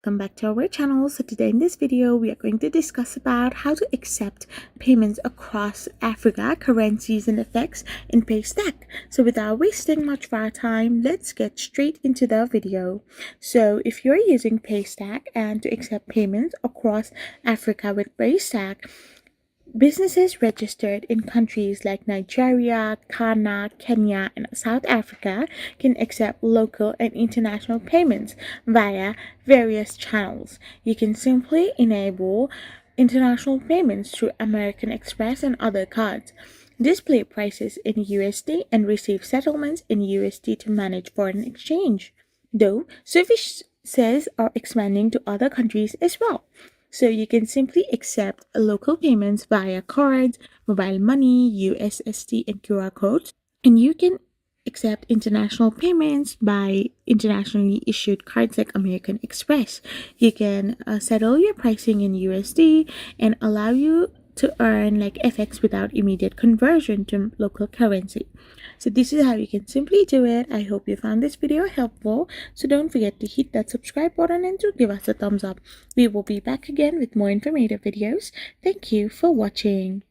Welcome back to our channel. So today in this video we are going to discuss about how to accept payments across Africa, currencies and effects in Paystack. So without wasting much of our time, let's get straight into the video. So if you're using Paystack and to accept payments across Africa with Paystack, businesses registered in countries like Nigeria, Ghana, Kenya, and South Africa can accept local and international payments via various channels. You can simply enable international payments through American Express and other cards. Display prices in USD and receive settlements in USD to manage foreign exchange. Though services are expanding to other countries as well. So you can simply accept local payments via cards, mobile money, USSD, and QR codes. And you can accept international payments by internationally issued cards like American Express. You can settle your pricing in USD and allow you to earn like FX without immediate conversion to local currency. So this is how you can simply do it. I hope you found this video helpful. So don't forget to hit that subscribe button and to give us a thumbs up. We will be back again with more informative videos. Thank you for watching.